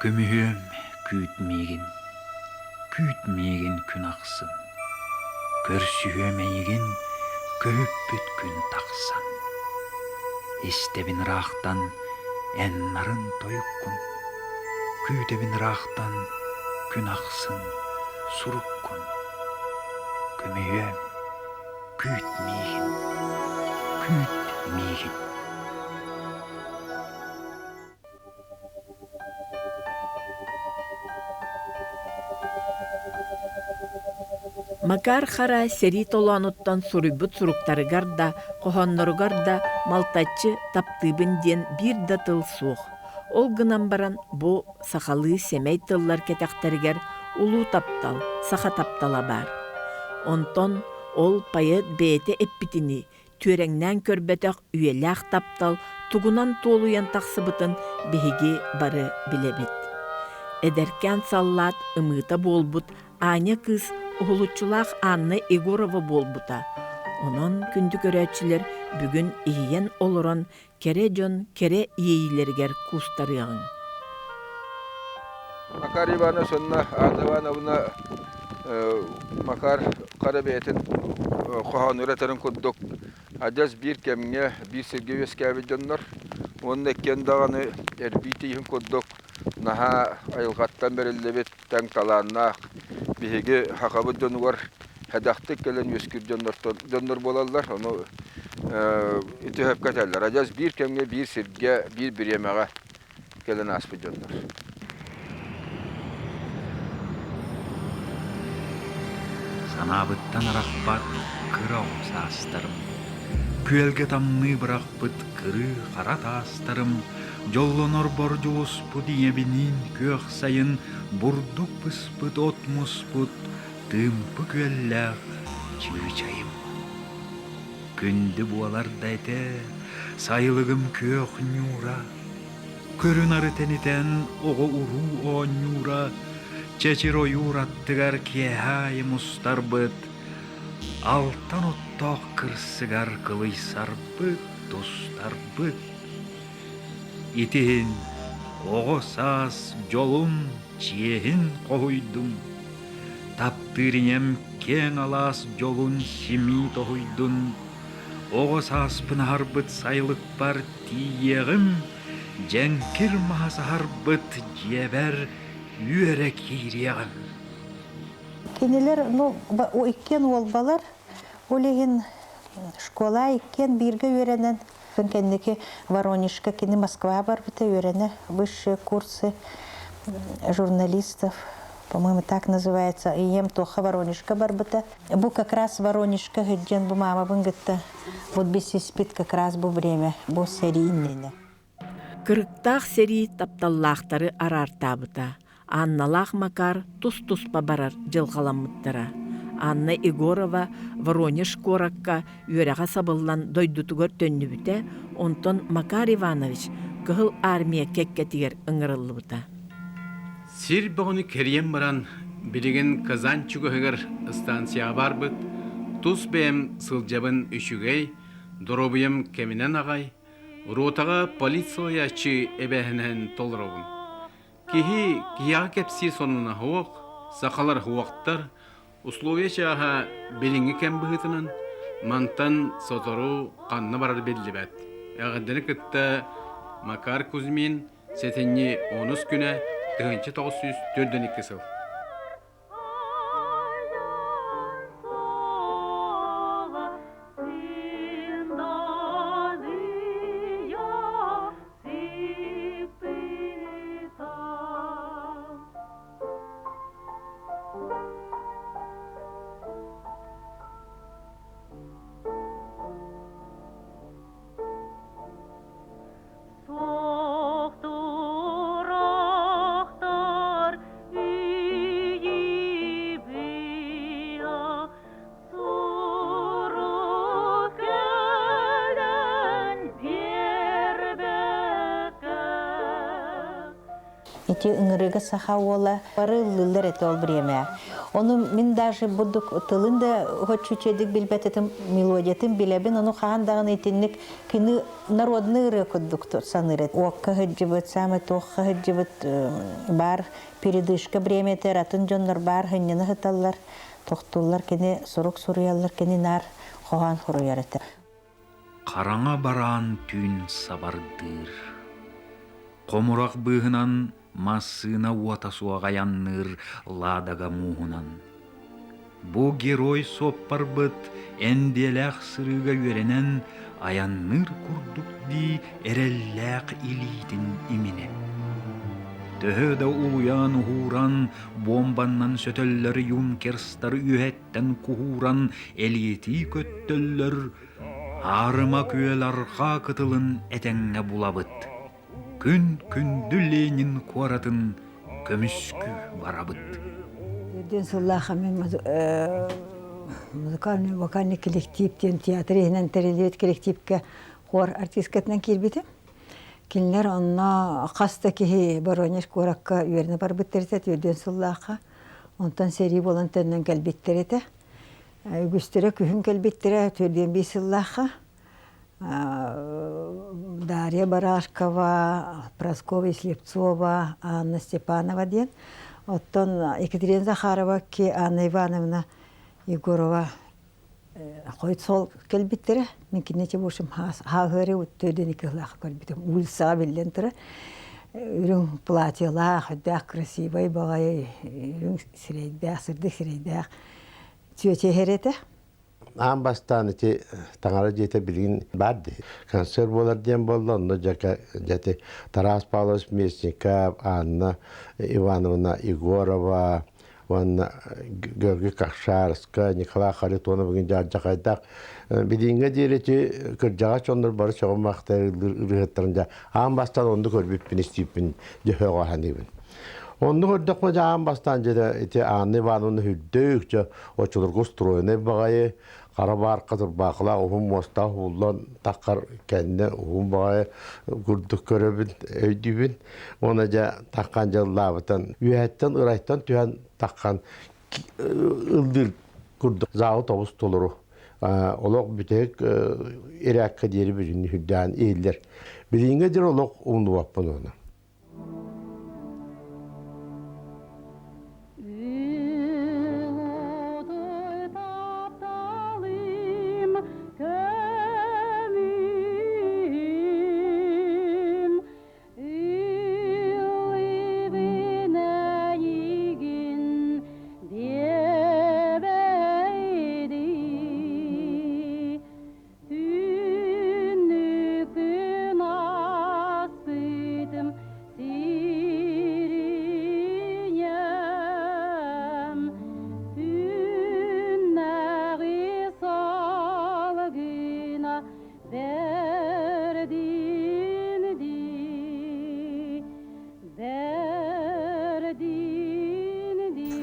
Kömühüm kütmegin gün aksın. Körsühömeyigin köhüp bütkün taksan. Estebin rağtan en narın toyukkun. Küydebin rağtan gün aksın surukkun. Kömühüm kütmegin. Макар хара сери толонуттан суруйбут суруктарыгар да, кохонноругар да малтаччы таптыыбын диэн бир да тыл суох. Ол гынан баран бу сахалы семей тыллар кетахтарыгар улуу таптал, саха таптала бар. Онтон ол пайы бээте эппитини, түреңнен көрбөтөк үйелээх таптал, тугунан туолуян тахсыбытын биһиги бары билебит. Эдеркен саллат ымыта болбут, Аня кыз ухулучулах Анна Егорова болбута. Онон күндү көрөчүлөр бүгүн ийен олорон кере жон кере ийилергер кустарыгын. Макар Ивана сонна Анна Ивановна Макар Карабетин кохануратарын курдук. Адас бир кемге бир сергевес кабидоннор. Onun ekken dağını erbitiyin kurduk. Naha ayılgattan berilebet tan talanna bihege hakabı dönüyor. Hedaktık gelen yüskür dönür bolallar. Onu itihap katarlar. Acaz bir kemge bir sirge bir yemeğe gelen asbı dönür. Sanabıttan araqpat kırav sastırım. Küelge tamны bırakpıt kırı qara tastırım. Jollonor borjuusput yebinin köh sayın burduk pıspıt otmusput tımpı küellağ çığçayım. Kündü bualarda ete sayılığım köh nyura. Körün arı teniten oğu uru o nyura. Çeçiro yurattıgar kehayım ustarbıt. Altan ottoq kırsıgar kılıy sarbıt dostarbıt. İtihin oğu saz jolun çiyehin kohuydum. Taptırinem ken alas jolun simi tohuydun. Oğu saz pınharbıt sayılık bar tiyeğim. Cenkir mahasaharbıt jeber yürek hiriyeğim. Кенелер, o ikкен олбалар, олеген школа ikкен бирге үйренен. Кеннеки Воронежка, кені Москва бар біті үйрене, высшие курсы журналистов, по-моему, так называется, ием тоха Воронежка бар біті. Бу как раз Воронежка, гыджен бу мама бынгытта, вот беси спит как раз бу время, бу серийнене. Кырыктаах сери тапталлаахтары арартабыта. Анналах Макар тус-туспа барар жылғаламыттара. Анна Егорова Воронеж коракка үйераға сабыллан дойдутугар төннүбүтэ, онтон Макар Иванович кыһыл армия кеккетигер ыңырыллыбыта. Сир боғыны кериен баран билеген Казан чугыгар станция барбыт, тус бэм сылжабын үшүгей, доробыйым кеминен агай, ротаға полиция ачы эбэхэнэн толробун. Кихи кияға кепси сонуна хуақ, сақалар хуақтар, условия чаға беліңі кәм бұғытынан, мантан сотору қанна барар белді бәт. Әғаддені күтті Макар Кузьмин сетенне 10 күні 1942 сыл. Sohtur, ahtar, Эти ыңырыгы саха ола бары лылар это ол время. Оны мен даже будук тылында хочучедик билбететим мелодиятым билебин, оны хандагын этинник кини народный рекодук санырет. Окка хыджыбыт, самы тохка хыджыбыт бар передышка время тератын жоннор бар хыннаны хыталлар, тохтуллар кини сурук суруяллар кини нар хоган хуруярыты. Қараңа баран түн сабардыр. Қомурақ бұғынан массына уатасуаға янныр ладага муғынан. Бұ герой соппар бұт әнделәқ сырыға өренен аянныр күрдік ди әрелләқ илейтін имене. Төһөдө улуян ухуран, бомбаннан сөтөллөр юнкерстар үйәттен кухуран, элиети көттөллөр, арыма күел арқа кытылын әтәңе булабыт. Күн күнді Ленин куаратын көмүскү барабыт. Ден сыллаха мен музыкальный вокальный коллективтен театрынан терелет коллективке хор артисткатынан кирбитим. Кинлер онна каста кихи Воронеж куракка үйерне барбыттерте ден сыллаха. Онтан сери болан теннен келбиттерете. Үгүстөрө күхүн келбиттере төрден би сыллаха. Дарья Барашкова, Проскова Слепцова, Анна Степанова ден. Оттон Екатерина Захарова, Анна Ивановна Егорова қойт сол келбиттері. Мен кеннете бошым хағыры өттөден екілақ келбиттім. Улса білден тұры. Үрін платьялақ, өддәқ красивай бағай, үрін сірейдәқ, сірдік сірейдәқ. Түйете хереті. Ан бастан таңара жете билген барды. Концерт болар ден болды, онда жете Тарас Павлович Местников, Анна Ивановна Егорова, Георгий Кахшарска, Николай Харитонов бүгін жаржақайдақ. Билинге дейреті кіржаға чондар бары шоғын мақтары үргеттірінде. Ан бастан онды көрбіппін, істейппін, жөхеға ханыбын. Онды көрдіқ мәжі ан бастан жеді Анна Ивановна хүлдөйік жа очылырғы устроены бағайы Қарабар қатыр бақыла ұғым моста ұлан таққар кәнне ұғым бағайы күрдік көребін, өйдібін. Оны жа таққан жыллабытан, үйәттен, ұрайттан түйен таққан ұлдыр күрдік зауы тоғыз толыру. Олық бүтек ерәккі дері бірін хүлдән ейлер. Білінге дер олық ұмды баппын оны.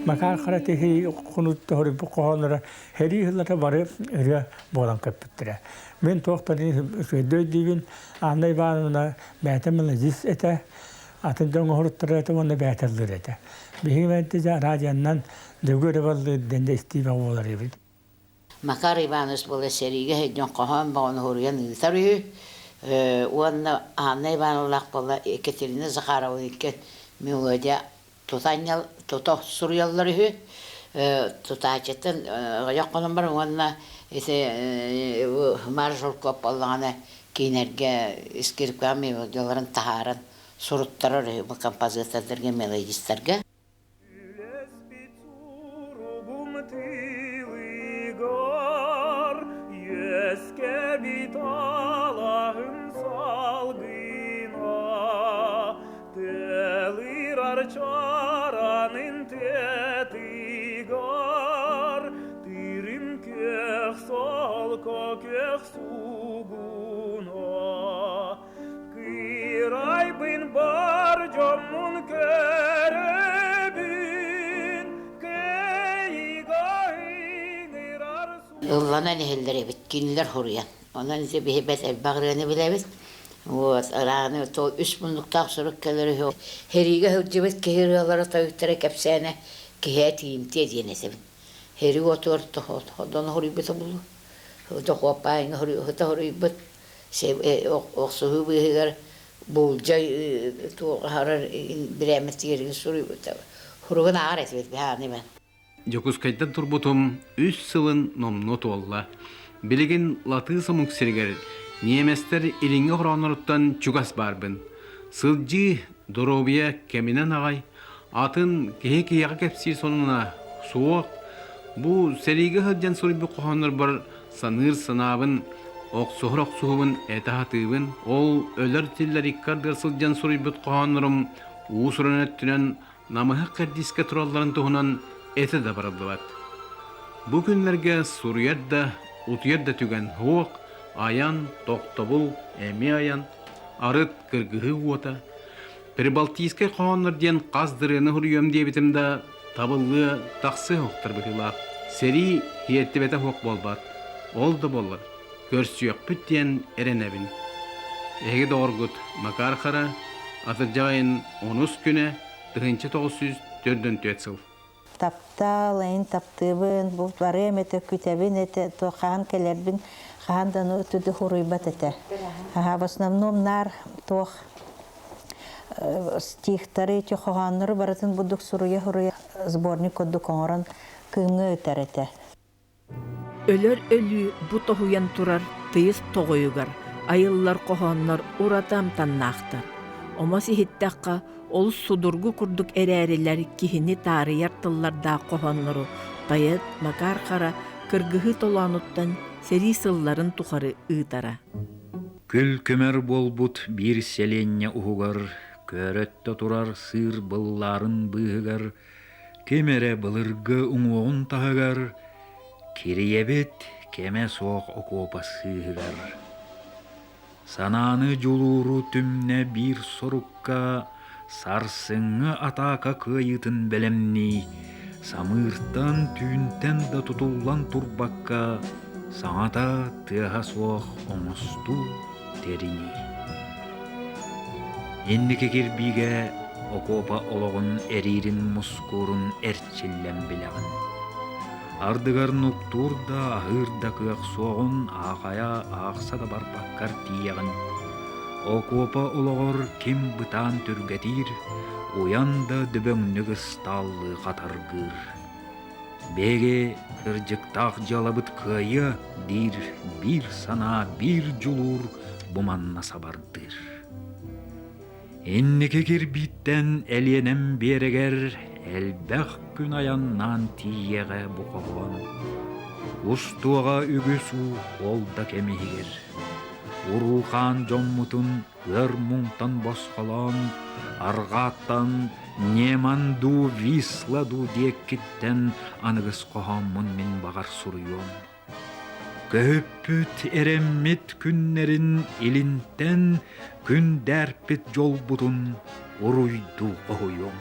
Makar karate heri konutta hori bu kohanlara heri hıllara varı öyle bolan kapıttıra. Ben tohtanın döydüğün Anna Ivanovna beytemle zis ete atından horuttura ete onu beyteldir ete. Bihimette rajandan dövgöre valı dende istiva olar evit. Makar Ivanovna bola seriye hedon kohan bağın horuyan iltarı. Onu Anna Ivanovna bola Ekaterina Zakharova iken melodiya Tutanyal, tutuh Suriyalları hü, tutaceten yakınım var onunla marjol kopallağına kinerge iskirip kami yolların taharan suruttarır hü bu kompozitörlerge melodistlerge. Çaranın tetigar Tirim keh salka keh suguna Kiray bin bar cammun kerebin Keygahin irar su Ullana nehelleri bit, kinler huruyan. Ondan ise bir hebet el bağrını bilebit. Вот, араны то 3 мунлуктак сурuk келери хо. Хериге хөджебет кehirалара тойттара кепсәне кеһә тиимте диенесем. Хери отор то ходон хорибет булу. То хопаң хорибет се оксу бигер булжай то харар биреметтиген сурибет. Хуруган арет бит бәһәнемен. Жокускайдан турбутум 3 сылын номнот олла. Билеген латыса муксергер неместер илинге хроноруттан чугас барбын. Сылжы доробия кеминен агай атын кеhe кепси сонуна суок. Бу сериге хыджан сурибы кохонор бар саныр санабын оксохрок суhubын этахатыбын. Ол өлөр тиллер иккардыр сылжан сурибы кохонорум уусуранеттүнен намыхы каддиске туралларын тухунан эте да барылдыбат. Бу күнлерге Сурьядда, Утьядда түген хуок, аян, токтобул, эми аян, арыт кыргыхы уота. Прибалтийский қоғанлар ден қаздырыны хұрыйым дебітімді табылы тақсы хоқтыр бұхылақ. Сери хиетті бәті хоқ болбат. Ол да болыр. Көрсүйек бүт ден әренәбін. Эге доғыргыт Макар қара, атыржағын 10 күні 1904 сыл. Тапталайын, таптыбын, бұл барым әті күтәбін әті, тоқан келербін, қағандан өтуді хұрыйбат әті. В основном нар тоқ стихтары әті қоғанлары баратын бұдық сұруя хұрыя сборник көдді қоңырын күңі өтер әті. Өлөр өлі бұ тоғуян тұрар тыйыз тоғойығар, айыллар қоғанлар ұратам таннақтар. Омасы хиттаққа ол судургу курдук эрәрелер кихини тарыяр тылларда қоғанлару тайыт Макар қара кыргыхы толануттан сери сылларын тухары ыытара. Күл көмөр болбут бир селенне угугар, көрөттө турар сыр былларын быгар, кемере былыргы уңуғын тағыгар, кириебет кеме соқ окопа сыгар. Сананы жулуру түмне бир сорукка, сарсыңы атака кыйытын белемни, самыртан түнтен да тутуллан турбакка, саңата тыаха соқ оңосту терини. Энники кирбиге окопа ологун эририн мускурун эрчиллен билегин. Ардыгар нуктурда ахырда кыак соғын ақая ақсада барбаккар тиягын. Окопа ологор ким бытан түргетир, уянда дөбөңнүгы сталлы қатаргыр. Беге кыржыктақ жалабыт кыйы дир, бир сана, бир жулур буманна сабардыр. Эннеке кирбиттен элиенем берегер, элбэх күн аяннан тиеге бұқығын. Устуға үгісу олда кемигер. Уруқан жоммутун өр мұңтан босқалан, арғаттан неманду висладу деккіттен анығыз қоғамын мен бағар сұруйон. Көппүт эреммит күннерин илинтен күн дәрпит жол бұтын уруйду қойон.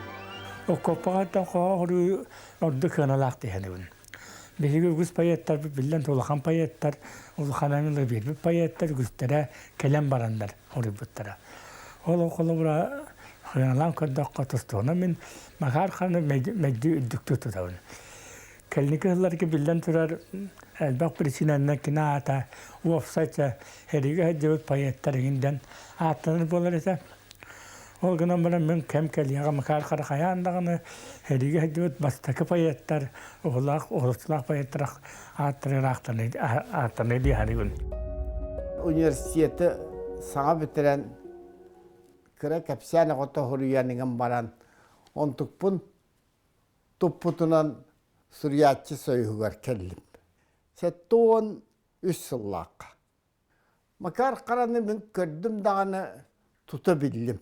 Окопаға қоғыру орды қыналақ дейінігін. Беге үгіз паяттар, білден толақан паяттар, ұлғанамылы бербі паяттар, үгіздері келем барандар, оры бұттара. Ол оқылы бұра қыналан көрдіққа тұстуына мен Макар қаны мәдді үддікті тұтауын. Кәлінікі ғыларғы білден тұрар әлбақ причинанына кіна ата, офсайта әригі әдеуіт паяттар егінден аттаныр болар ете. Ол гынан баран мен кәм кәлияға Макар қара қаяндағыны әригі әдеуіт бастақы паяттар, оғылық паяттар аттырыр ақтаны дейін. Университеті саңа бітірен кірі кәпсәні қота хұрыяныңын баран, он тұппұтынан Сурьятчы сөйігер кәлім. Сәтті он 3 сыллаққа. Макар қараны мен көрдім дағаны тұта білдім.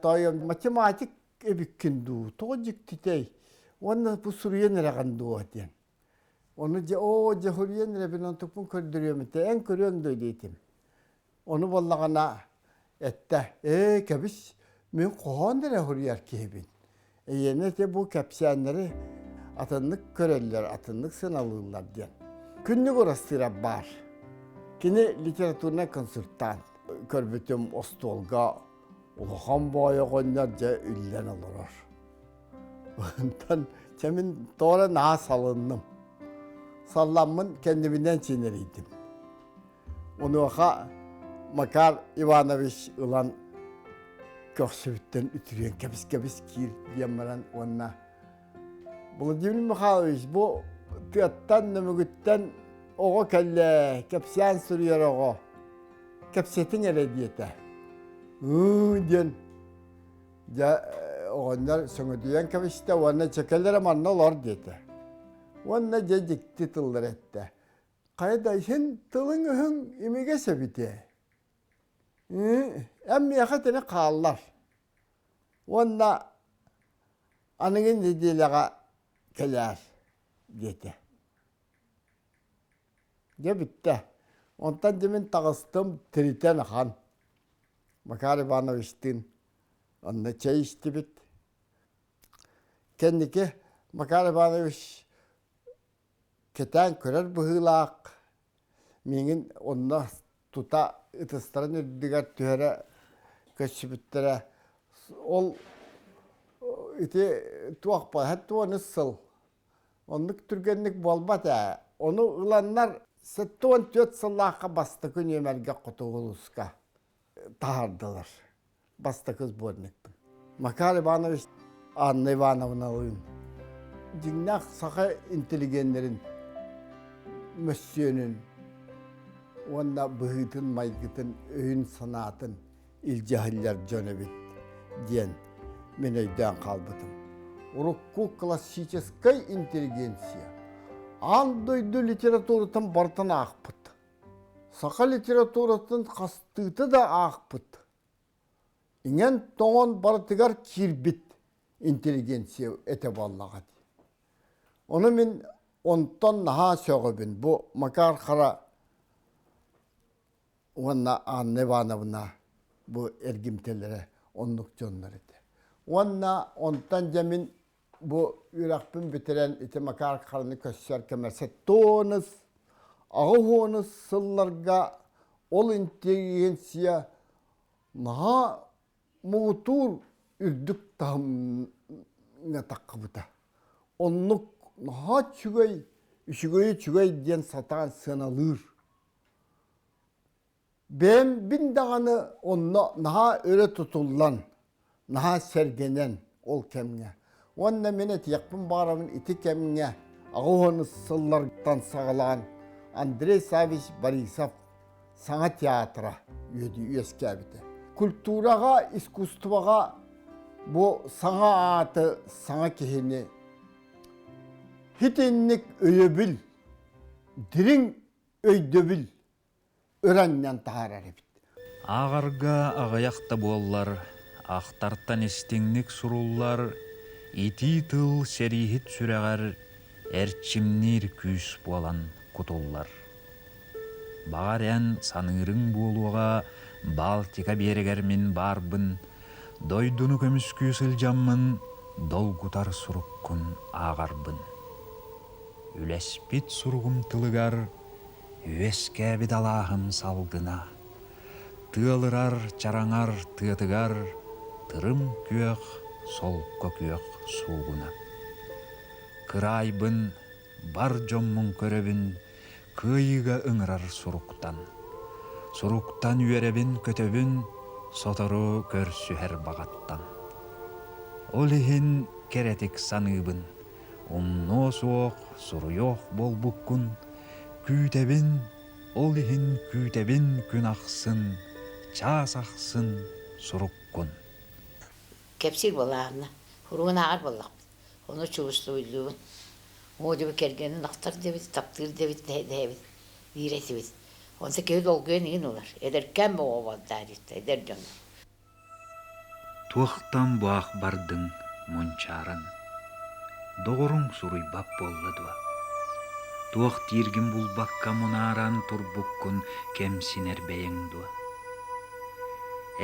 Тойым математик өбіккінду, тоғыжық тетей. Оны бұл Сурьен әрағанду өтен. Оны же Хүрьен әрәбін он тұқпын көрдірем әті, ән көрен дөйдейтім. Оны болағана әтті, кәбіс, мен қоған дәрі Хүрьер кейбін. Ені де бұл кәпсәнлері атынlık köreliler, atınlık sınavlılar diyen. Günlük orasıyla var. Kine literatürüne konsultan. көрбүтүм остолга улахан бойы гоннар же үллен олорор. Ondan çemin doğru naha salındım. Sallanmın kendimden çiğneriydim. Onu oka Makar Ivanoviç ulan köksübütten ütürüyen kebis kir diyemmeyen onunla. Vladimir Mikhailovich bu tiyattan nömügütten oğu kelle kepsiyen sürüyor oğu. Kepsetin erediyete. Diyen. Ya onlar söngüdüyen kebiste ona çekeller amannalar dedi. Ona cecikti tıldır etti. Kayda sen tılın hın imige sebiti. Emmi yakatını kallar. Ona anının dediğine keler dedi. De bitti. Ondan demin tağıstım triten han. Makar Ivanoviç'tin. Onunla çay içti bit. Kendiki Makar Ivanoviç keten körer bıhılak. Minin onunla tuta ıtısların ödüger tühere köşübüttere. Ol iti tuak hatta onu sıl. Onluk türgenlik bolbat ya. Onu ılanlar settuan tüet sılaka bastı gün yemelge kutuğuluska tahardılar. Bastı kız bu örnektim. Makar Ivanoviç Anna Ivanovna oyun. Cinnak saka inteligenlerin mösyönün onda bıhıtın maygıtın öğün sanatın ilcahiller cönebit diyen meneyden kalbıdım. Urukku klassической интеллигенция. Андойду литературатын бартын ақпыт. Сақа литературатын қастыты да ақпыт. Ingen тоңон бартыгар кирбит интеллигенция эте баллаға. Оны мен онтан наха сөғібін. Бұ Макар қара онна Анна Ивановна бұ әргімтелері онлық жонлар еді. Онна онтан жамин bu yürekpin bitiren iti Makar karını köşer kemerse toğunuz, ağıhoğunuz sıllarga ol inteligensiya naha muğutur ürdük tahımına takkıbıda. Onluk naha çügey, çügey diyen satan sınalır. Ben bin dağını onunla naha öyle tutullan, naha sergenen ol kemine. Onunla menet yakpın bağırımın iti kemine ağıhoğunu sıllardan sağılan Andrei Savich Borisov sana tiyatra üyeski abide. Kulturaga, iskustvaga bu sana atı, sana kehini hitinlik öyebil, dirin öydebil, öğrenden taharar ebit. Ағарға ағаяқта боллар, ақтартан естеңнік сұрулар, ити тыл серихит сүрәғар, әрчімнер күс болан құтулар. Бағар ән санырың болуға, Балтика берегермен барбын, дойдуну көміскü сылжаммын, долгутар сұруққын ағарбын. Үләспит сұруғым тылығар, өескәбі далағым салдына. Тыалырар, чараңар, тыатыгар, тырым күйек, солққа күйек суғына. Кырайбын, бар жоммун көрөбін, кыйыға ыңырар сұруқтан. Сұруқтан үйеребін көтөбін, сотору көрсүхер бағаттан. Олихин керетик саныбын, умно соқ, сұруйоқ бол бұққын, күйтебін, олихин күйтебін күн ақсын, час ақсын сұруққын. Kepsik balağına, huruğun ağır balak. Onu çuvuşluydum. O da bir kergenin aktar devit, taptır devit, devit, direk devit. Onda köyde olguya neyin olur? Ederken bu ovadılar işte, eder canım. Туақтан бұақ бардың мұнчарын. Доғырың сұруй бап болладуа. Туақ тиргін бұл баққа мұнаран тұрбұққын кемсінер бәйіңдуа.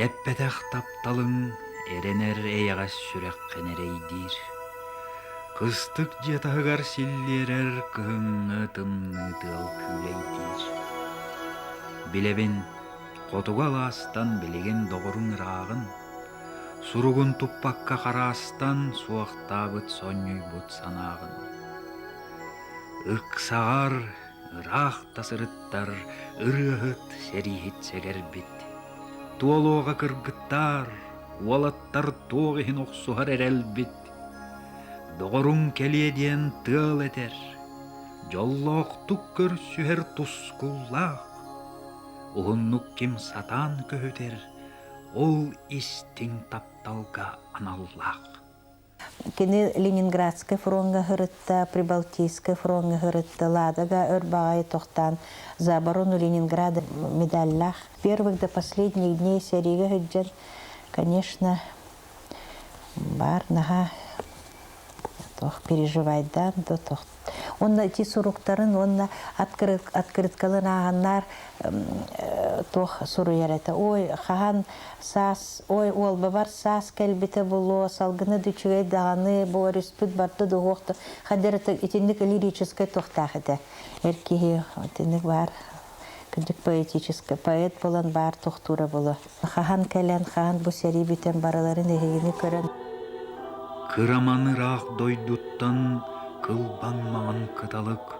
Әппетәқ тапталың эренер эйағас сүрек қенерейдір. Қыстық жетағығар силлерер кығыңы тымны тыл күлейдір. Білебін Хотугал астан билеген доғырын рағын, суругун туппакка қарастан суақтабыт соннюйбут санағын. Ықсағар, ырақ тасырыттар, ырығыт серихит сегербит. Туолуға кыргыттар, уалаттар тоғыхин оқсуғар әрәлбит. Доғырын келеден тыл етер, жоллоқтық көрсүхер тускуллақ. Уғыннук ким сатан көһүтер, ол истин тапталга аналлақ. Кини Ленинградская фронга хырытта, Прибалтийская фронга хырытта, Ладога өрбағай тоқтан за оборону Ленинграда медаллах. Первых до последних дней серига хыджан, конечно, бар нага тох переживайдан до тох. Онна ти суруктарын, онна открыткалын ағаннар тох суруярета. Ой, хахан сас, ой, ол бабар сас кәлбіті болу, салгыны дүчігей дағаны, борис пүт барды дұғоқты. Хадыр етіндік лирической тоқтақ еді. Әркеге етіндік бар, күндік поэтической, поэт болан бар тоқтура болу. Хахан кәлен, хахан бұ сәрі бітен бараларын егені көрін. Кыраманырақ дойдуттан кылбанмаған кыталык,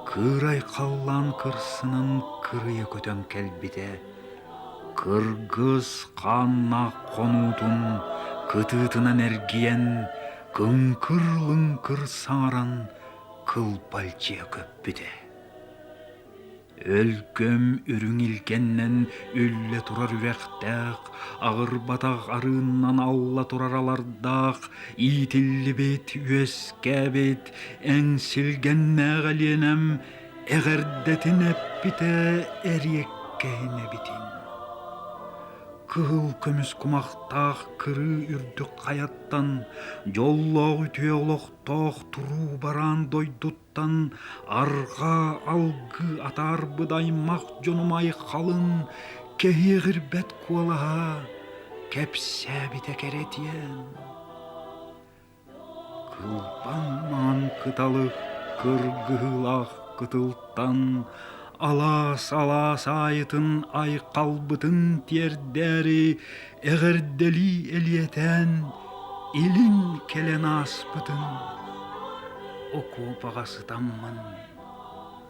кырай қаллан кырсынын кырыя көтөн келбите. Кыргыз қанна қонутун кытытынан әргиен, кыңкыр-лыңкыр саңаран кылпалчия көппіте. Өлкөм үрүң илкеннен үлле турар үрәқтәқ, ағыр батақ арыннан алла турар алардақ, итілі бет, өске бет, әңсілгенне ғаленем, әғірдетін әппіте әреккейіне бітін. Кыл көміс кумақтақ кыры үрдік қаяттан, жоллағы түйеолоқтақ тұру баран дойдуттан, арға алғы атар бұдаймақ жонумай қалын, кехи ғырбет куалаға кәпсә біте керетен. Кылбанман кыталық кыргылақ кытылттан, алас айытын айқалбытын тердәрі, әғірдәлі әлиетен, елін келен аспытын. Оку бағасытаммын,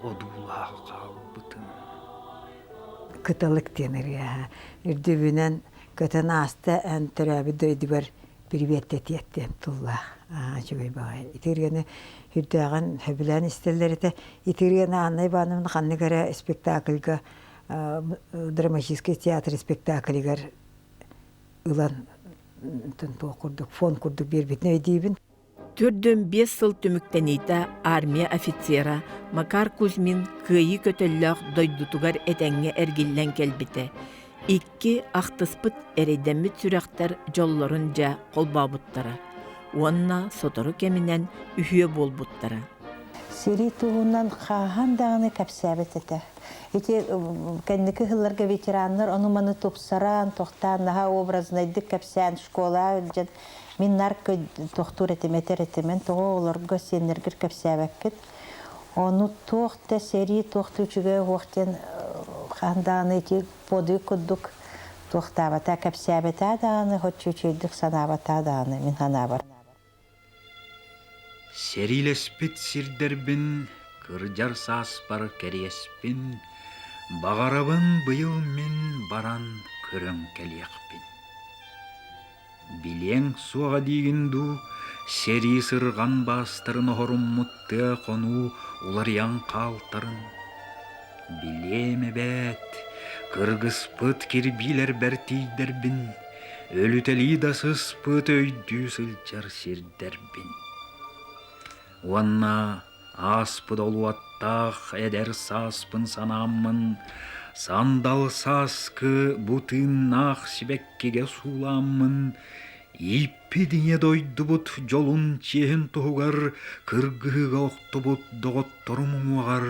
одула қалбытын. Кыталык тенер я. Үрдүбүнен көтөн аста ән төрәбі дөйді бар приветтететтен тұлла. Жөй бағай. Итергені үрдіған хөбілән істелдерді. Итергені Анна Ивановна қанныгара спектакльға, драматический театр спектакльгар ұлан фон күрдік бербетіне өйдейбін. Түрдөн 5 сыл түміктенейті армия офицера Макар Кузьмин кыйы көтөллөк дойдутугар этеңге әргіллен келбіті. 2 ақтыспыт әрейдеммит сүрәқтер жолларын жа қолбабыттары. Онна сотору кемінен үйе болбуттары. Сери туғынан қаған дағыны кәпсәбет еті. Эти кәндікі ғылларға ветеранлар, оны маны топсаран, тоқтан, наға образнайды кәпсән школа, мен нарко тоқтур етеметер етемен, тоғы оларға сенергір кәпсәбәккет. Оны тоқта сери тоқты үчіге оқтен қаған дағыны еті поды күддік тоқтабата кәпсәбета дағыны, хот чүчейдік санабата дағыны, мен хана бар. Серилеспит сирдербин, кыржар саспар кереспин, бағарабын бұйыл мен баран көрін келеқпин. Билең суға дейгінду, сери сырған бастырын оғырым мұтты қону улар яң қалтырын. Билеме бәт, кыргыз пыт кирбилер бәртейдербін, өлітелі дасыз пыт өйді сылчар сирдербін. Уанна аспы долуаттақ әдер саспын санамын, сандал саскы бұтын ақ сибеккеге суламын, иппі діне дойды бұт жолын чехін тұғығар, кыргыға оқты бұт доғыттырым уағар,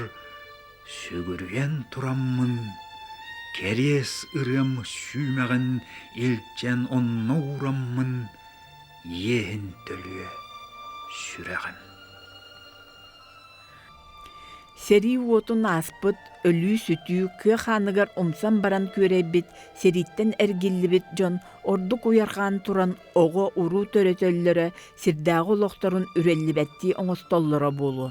сөгірген тұрамын, керес ырым сүймәғін елчен онна урамын, ехін төлі сүрәғін. Сери уотун аспыт, өлүү сүтүү, кы ханығар умсан баран көребит, сериттен әргиллибит жон, ордук уярхан туран оғы уру төрөтөллөрө, сирдағы олоқторун үреллибетти оңостоллора болу.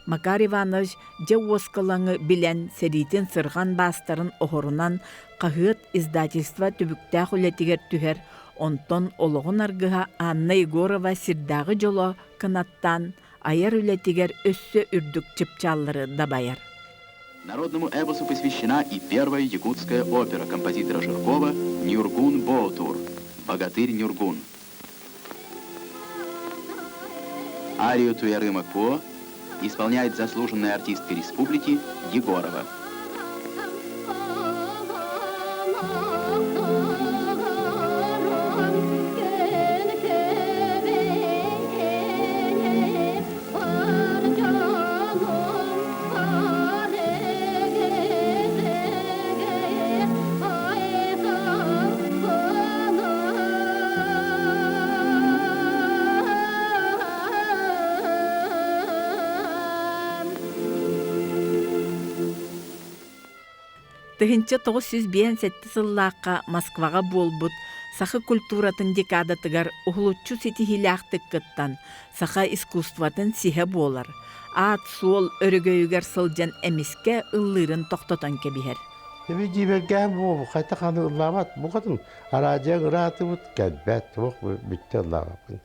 Макар Иванович жа оскалаңы билен серитин сырған бастарын оғырынан қағыт издательства түбіктақ үлетігер түхер, онтон олығын аргыға Анна Егорова сирдағы жоло кынаттан аяр үлетігер өссө үрдік чыпчаллары дабаяр. Народному эпосу посвящена и первая якутская опера композитора Жиркова «Нюргун Боутур» «Богатырь Нюргун». Арию Туярыма По исполняет заслуженная артистка республики Егорова. Тыгынча 907 сыллаққа Москваға болбут, сақы культуратын декадатыгар ухлуччу сетихиляқтык кыттан, саха искусстватын сиhe болар. Ат суол өрігөйігер сылжан әміске ыллырын тоқтотан кебихер. Теби жиберген бұл, қайта қаны ұлламат, бұл қадым арадиян ұраты бұд, кәлбәт, тоқ бітті ұлламапын.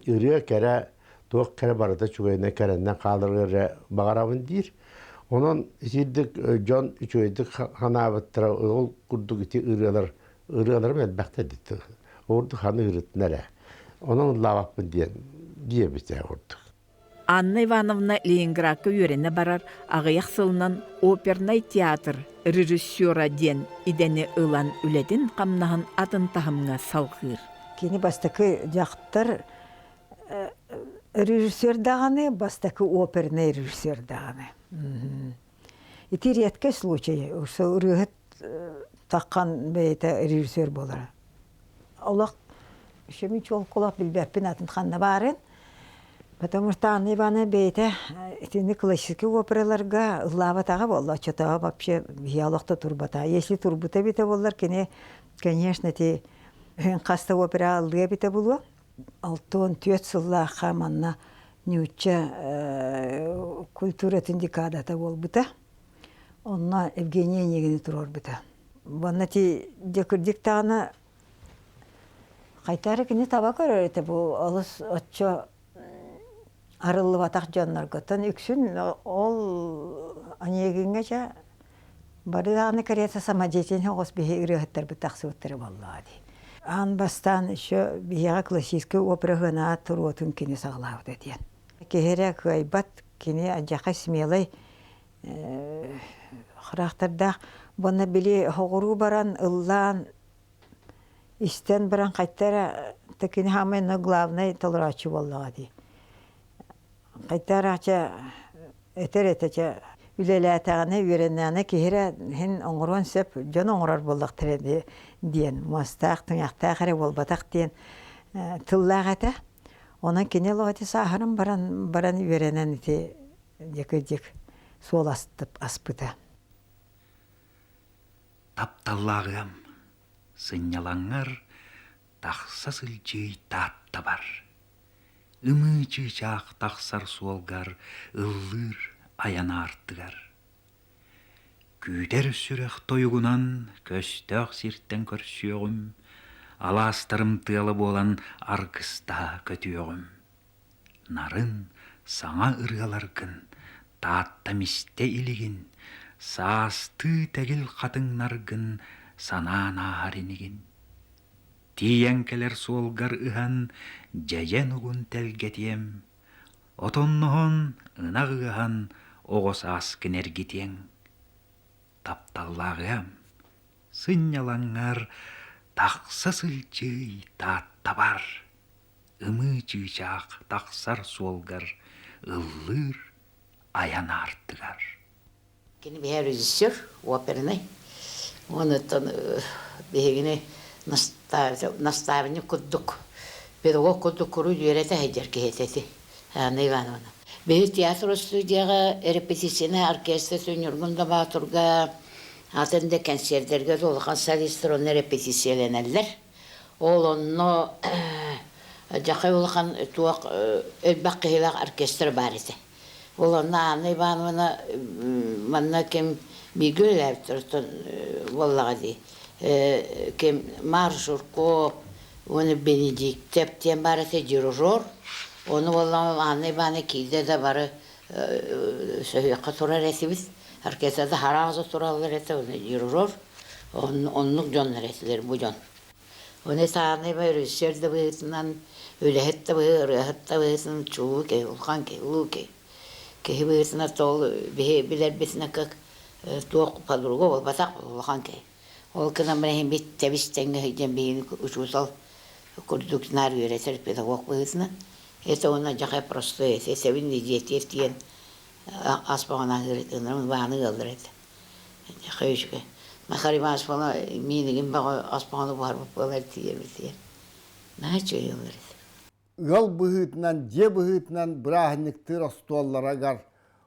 Үрі кәрі, тоқ кәрі барыда чүгейіне кәрінен қалырғыры бағарабын дейір. Onun isirdik John üçüydük hanabıttıra ol kurduk iti ırılar elbette ditti. Ordu hanı ırıtnere. Onun lavapın diye bize orduk. Anna Ivanovna Ленинградқа үйрене барар, ағаяқ сылынан опернай театр режиссера ден идені ылан үлетін қамнағын атын тахымға салғыр. Кені бастакы жақтар режиссер дағаны, бастакы оперный режиссер дағаны. Ити редкий случай, что үрігіт таққан бейті режиссер болар. Олақ шемин чол қолақ білбәппін атын қанна барын. Потому что Анна Ивановна бейті тені классический операларға ыллаватаға болла, чотаға вообще диалогта турбата. Если турбута бейті болар, конечно, ти қаста опера алдыға бейті болу. Алтон түйет сыллаға манна Нюча культура тиндикадата болбута. Онна Евгения негени турор бута. Бонна ти декурдик тағына қайтары кені таба көререте бұл алыс отчо арылы батақ жаннар көттен үксін ол анегінге жа бары дағыны карета самадетен оғыз бейе үрігіттер бұтақ сұғыттыры боллады. Ан бастан еще бияға классический опера ғына тұруотын кені сағылауды дейін. Кехерек айбат кені аджақа смелай хырақтарда бұны біле хоғыру баран, ыллан, истен баран қайттара текені хамайны главный толырачы боллаға дей. Қайттара ача этер-этече үлеләтәғаны үйренәні кехере хен оңырон сөп жон оңырар болдақ тіреді дейін. Мастақ, тұңақтақ әрі болбатақ дейін тыллақ әті. Онан кене лоғаты сағырын баран үйренән ете дек сол аспыта. Тапталлағым, сынялаңыр, тақса сылчый татта бар. Үмічі чақ тақсар суолгар, ыллыр аяна артығар. Күйдер сүрек тойығынан көстөк сирттен көрсіоғым, аластырым тыялы болан аргыста көтіоғым. Нарын саңа ырғаларгын, таатта мисте илігін, саасты тәгіл қатыңнаргын, санана харинигін. Тиянкелер суолгар ыхан, жайен угун тәлгетием, отонноғын ынақ ыхан, оғыс аскын әргетең. Тапталлағым, сынялаңар, тақса сылчый татта бар. Умы чыйчақ тақсар суолгар, ыллыр аян артығар. Кені бе режиссер оперный, оны бегіне наставник куддук. Педагог куддук куру үйреті хайдер кейтеті. Анна Ивановна. Беһи театр студияға репетицияны оркестр Нюргун Батурга атында концерттерге толған солисттер оны репетицияленелер. Ол онно жақай олған туақ өлбақ қиылақ оркестр бар еді. Ол онна Анна Ивановна манна кем бигөл әптіртін боллаға дей. Кем Маршурко, оны Бенедикт тептен бар еді дирижер. Оны боллаға Анна Ивановна кейде де бары сөйеққа тұрар әтібіз. Оркестрда харағызы тұралар әті, оны дирижер. Онлық жонлар әтілер бұл жон. Оны сағаны ба режиссерді бұғытынан, өләхетті бұғы, ұрияхетті бұғытынан чуы кей, ұлған кей, ұлу кей. Кей бұғытынан тол білер бетіне көк туақ подруга бол, батақ бол, ұлған кей. Ол кынан бірәйін бет тәбістенгі хүйден бейіні ұшусал күрдіктінар өретер педагог бұғытынан. Это оны жақай просто әті, сәбін едеттер тиен аспағына ғырытынырын бағаны ғылдыр әті. Жақай үшігі. Махарима аспана минигин бага аспаны бар болар тиер битер. Начо йылыр. Гал быгытнан, же быгытнан брахниктер остолларагар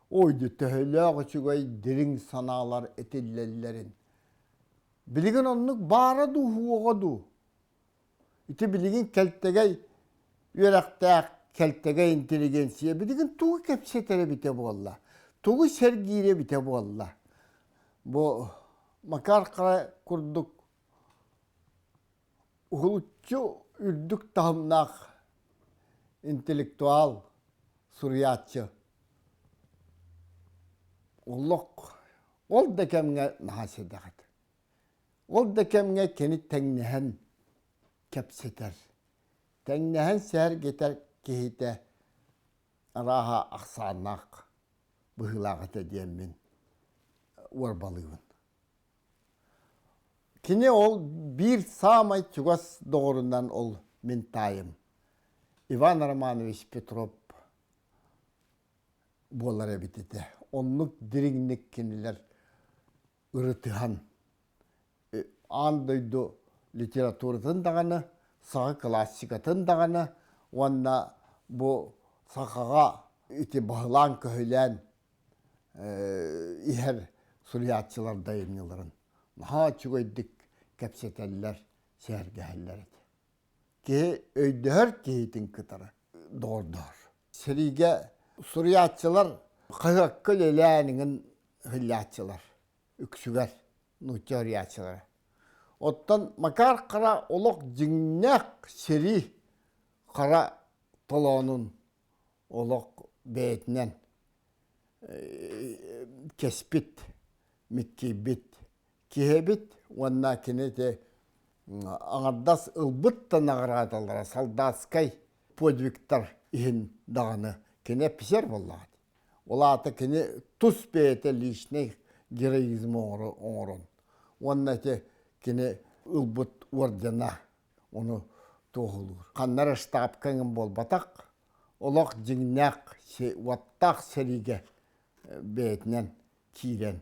ойду төһөлөг чугай дирин саналар этиллеллерин. Билигин оннук бара ду хуогоду. Ити билигин келтегей юрактак келтегей интеллигенция билигин тугу кепсетере бите болла. Тугу сергире бите болла. Бо Макар қара күрдік ұғылытчы үрдік тағымнақ интеллектуал суриятчы. Олық, ол да кәмге нағасы дағыды. Ол да кәмге кені тәңнәхін кәпсетер. Тәңнәхін сәр кетер кейті араға ақсанақ бұғылағыты деймін орбалығын. Kine ol bir samay çugas doğrundan ol mentayım. Ivan Romanovich Petrov bolara bitete. Onluk diringlik kiniler ırıtıhan. Andaydı literatürden dağını, sağı klasikatın dağını, onunla bu sakağa iti bağlan köhülen iher suriyatçılar dayımlıların. Ha çugoydik kepseteller, sergeheller edi. Ki öydüher kihitin kıtarı. Doğrudur. Serige suriyatçılar kıhakkıl eläninin hılyatçılar. Üksüger, nuhtöriyatçılar. Ottan makar kara olok cinnek seri kara talonun olok beytinen kespit, mikkibit, kihebit, onunla kinete ağırdas ılbıttan ağıradallara, saldatskay podviktar ihin dağını kine pişer vallahi. Ola ata kine tuz beyte lişne gereizm oğrun. Onunla kine ılbıt ordena onu toğulur. Kanlara ştab kanın bol batak, olak cinnak, vattak serige beytinen kiren.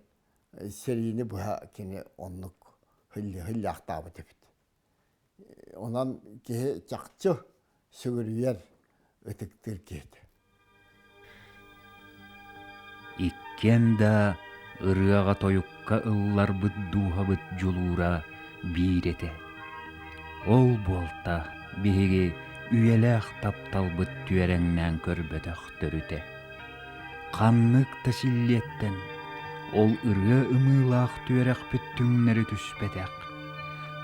Serini bu kine onluk hıllı aktabı tepit. Ondan ki çakçı sögürüyer ötüktür kiydi. Ikken da ırıağa toyukka ıllar bıt duha bıt jolura bir ete. Ol bolta bihigi üyelek taptal bıt tüerengnen körbötök törüte. Kanlık tasilliyetten ol ırıa ımılaq tüerek püttünleri tüspetek.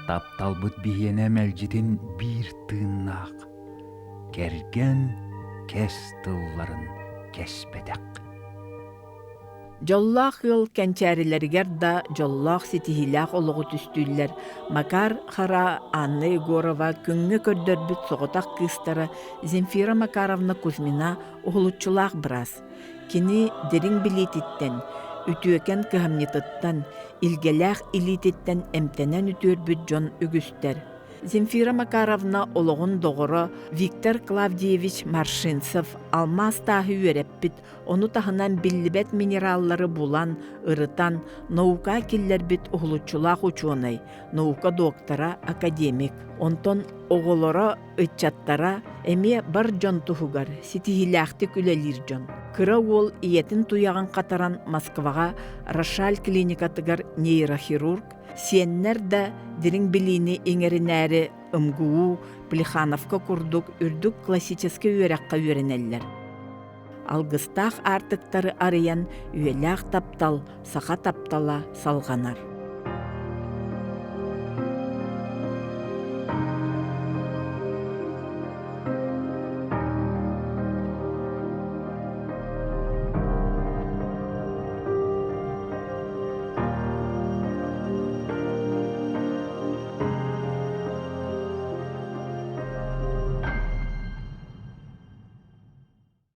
Taptal bıt bihiyene melcitin bir tığınnaq. Kergen kes tılların kespetek. Жоллах ыл кәнчәриләргәр да жоллах ситихилях олығы түстүлләр. Макар Хара Анна Егорова күңгө көрдөрбүт соғытақ кыстары Земфира Макаровна Кузьмина оғылучулақ біраз. Кини дерин билетиттен, үтүөкен кыхамнетыттан, илгелях илитеттен эмтенен үтүөрбүт жон үгүстер. Земфира Макаровна ологун доғыры Виктор Клавдиевич Маршинцев алмаз тахы үйереппит, оны тахынан биллибет минераллары булан ырытан наука киллербит ухулучулаах учуонай, наука доктора, академик. Онтон оголора ытчаттара эме бар жон туһугар, ситихилэхти күлэлир жон. Кыра ол иетин туяган катаран Москвага Рошаль клиникатыгар нейрохирург, сиеннер да дирин билини эңеринääри ымгуу Плехановка курдук үрдүк классический үйрәкка үйренеллер. Алгыстах артыктары арыян үйеләк таптал, саха таптала салганар.